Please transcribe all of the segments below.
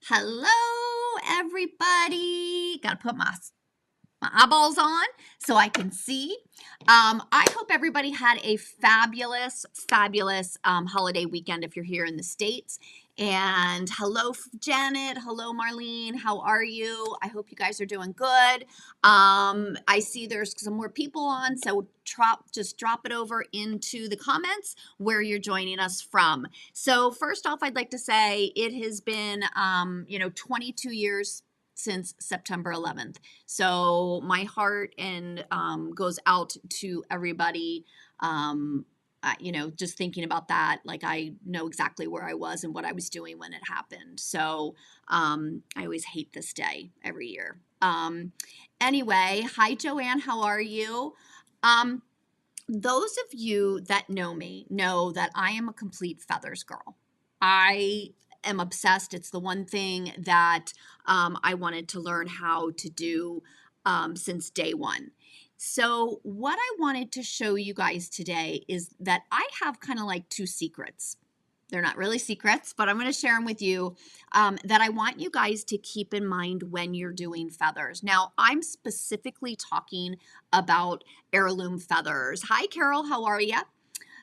Hello, everybody. Got to put my eyeballs on so I can see. I hope everybody had a fabulous holiday weekend if you're here in the States. And hello, Janet. Hello, Marlene. How are you? I hope you guys are doing good. I see there's some more people on, so just drop it over into the comments where you're joining us from. So first off, I'd like to say it has been, 22 years since September 11th. So my heart and goes out to everybody. Just thinking about that, like I know exactly where I was and what I was doing when it happened. So I always hate this day every year. Anyway, hi Joanne, how are you? Those of you that know me know that I am a complete feathers girl. I am obsessed. It's the one thing that I wanted to learn how to do since day one. So, what I wanted to show you guys today is that I have kind of like two secrets. They're not really secrets, but I'm going to share them with you that I want you guys to keep in mind when you're doing feathers. Now, I'm specifically talking about heirloom feathers. Hi, Carol, how are you?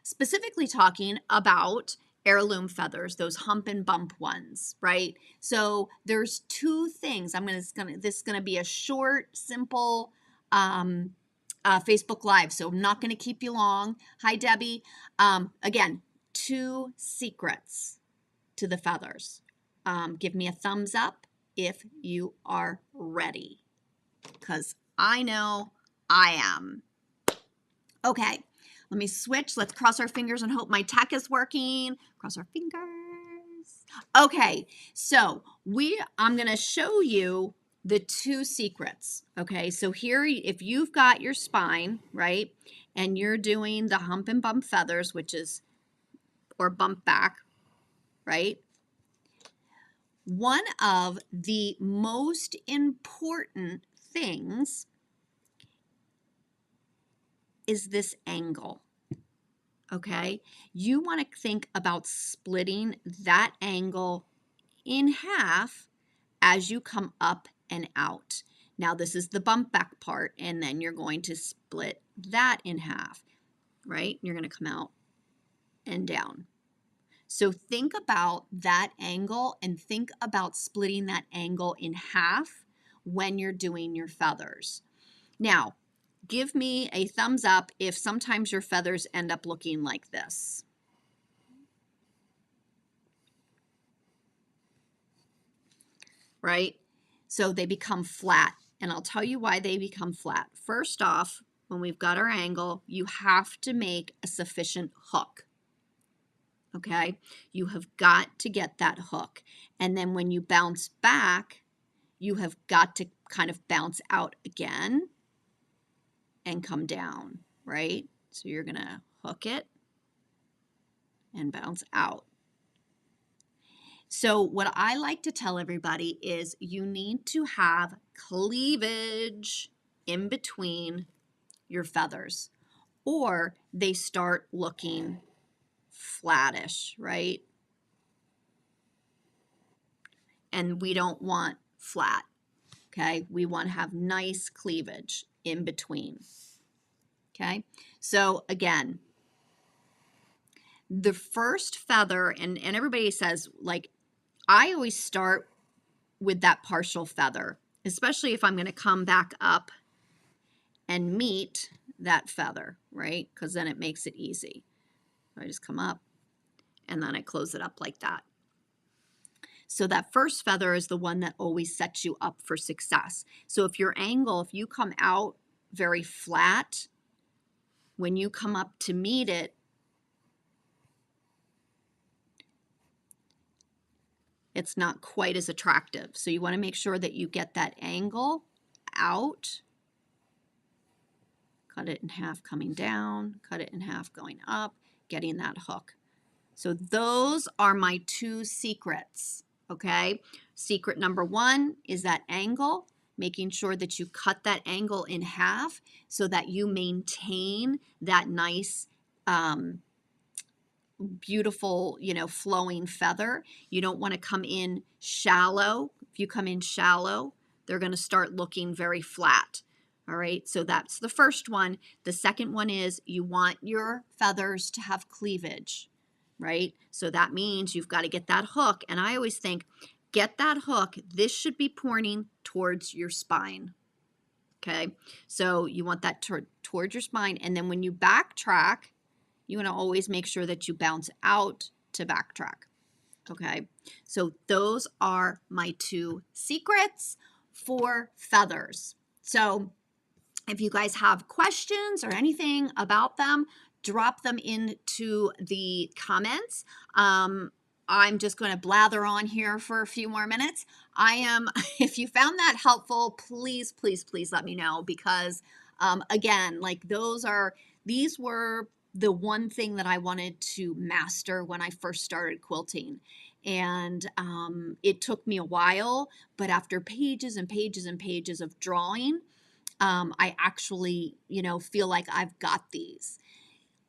Specifically talking about heirloom feathers, those hump and bump ones, right? So there's two things. This is gonna be a short, simple Facebook Live, so I'm not gonna keep you long. Hi, Debbie. Again, two secrets to the feathers. Give me a thumbs up if you are ready, because I know I am. Okay, let me switch. Let's cross our fingers and hope my tech is working. Cross our fingers. Okay, so I'm going to show you the two secrets. Okay, so here, if you've got your spine, right, and you're doing the hump and bump feathers, or bump back, right? One of the most important things is this angle. Okay, you want to think about splitting that angle in half as you come up and out. Now, this is the bump back part, and then you're going to split that in half, right? You're going to come out and down. So think about that angle and think about splitting that angle in half when you're doing your feathers. Now, give me a thumbs up if sometimes your feathers end up looking like this. Right? So they become flat, and I'll tell you why they become flat. First off, when we've got our angle, you have to make a sufficient hook. Okay? You have got to get that hook. And then when you bounce back, you have got to kind of bounce out again and come down, right? So you're going to hook it and bounce out. So what I like to tell everybody is you need to have cleavage in between your feathers, or they start looking flattish, right? And we don't want flat, okay? We want to have nice cleavage in between, okay? So again, the first feather, and everybody says, like, I always start with that partial feather, especially if I'm going to come back up and meet that feather, right? Because then it makes it easy. So I just come up and then I close it up like that. So that first feather is the one that always sets you up for success. So if you come out very flat, when you come up to meet it, it's not quite as attractive. So you want to make sure that you get that angle out. Cut it in half coming down, cut it in half going up, getting that hook. So those are my two secrets, okay? Secret number one is that angle, making sure that you cut that angle in half so that you maintain that nice beautiful, flowing feather. You don't want to come in shallow. If you come in shallow, they're going to start looking very flat. All right, so that's the first one. The second one is you want your feathers to have cleavage, right? So that means you've got to get that hook. And I always think, get that hook. This should be pointing towards your spine. Okay, so you want that towards your spine. And then when you backtrack, you want to always make sure that you bounce out to backtrack. Okay, so those are my 2 secrets for feathers. So if you guys have questions or anything about them, drop them into the comments. I'm just going to blather on here for a few more minutes. If you found that helpful, please, please, please let me know, because again, like these were the one thing that I wanted to master when I first started quilting. And it took me a while, but after pages and pages and pages of drawing, I actually, feel like I've got these.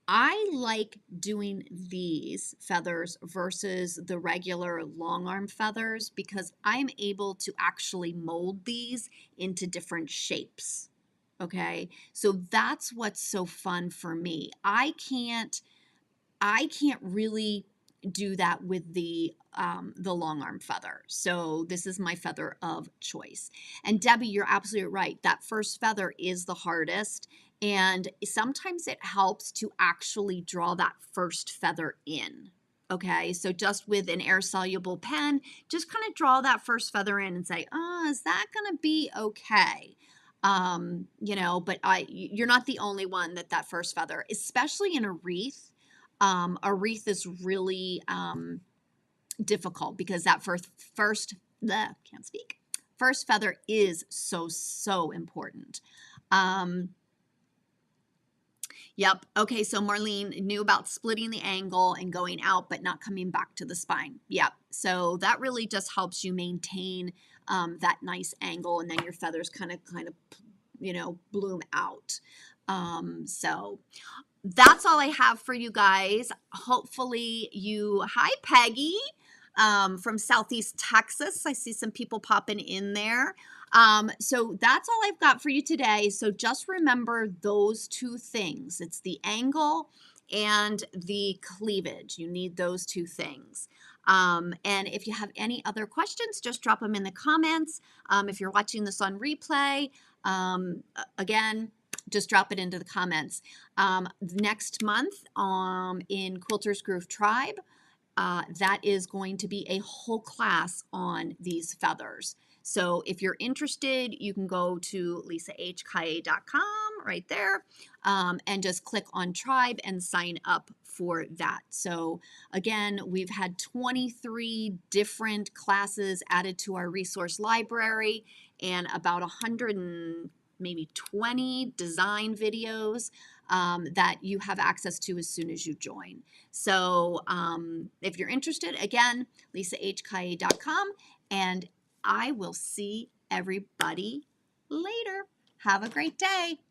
I like doing these feathers versus the regular long arm feathers because I'm able to actually mold these into different shapes. Okay, so that's what's so fun for me. I can't really do that with the long arm feather. So this is my feather of choice. And Debbie, you're absolutely right. That first feather is the hardest. And sometimes it helps to actually draw that first feather in. Okay, so just with an air soluble pen, just kind of draw that first feather in and say, oh, is that going to be okay? But you're not the only one that first feather, especially in a wreath. A wreath is really difficult because that first feather is so important. Yep. Okay. So Marlene knew about splitting the angle and going out, but not coming back to the spine. Yep. So that really just helps you maintain that nice angle, and then your feathers kind of bloom out. So that's all I have for you guys. Hopefully hi Peggy from Southeast Texas. I see some people popping in there. So that's all I've got for you today. So just remember those 2 things. It's the angle and the cleavage. You need those 2 things. And if you have any other questions, just drop them in the comments. If you're watching this on replay, again, just drop it into the comments. Next month in Quilters Groove Tribe, that is going to be a whole class on these feathers. So if you're interested, you can go to lisahkaye.com right there and just click on Tribe and sign up for that. So again, we've had 23 different classes added to our resource library and about 120 design videos that you have access to as soon as you join. So if you're interested, again, lisahkaye.com, and I will see everybody later. Have a great day.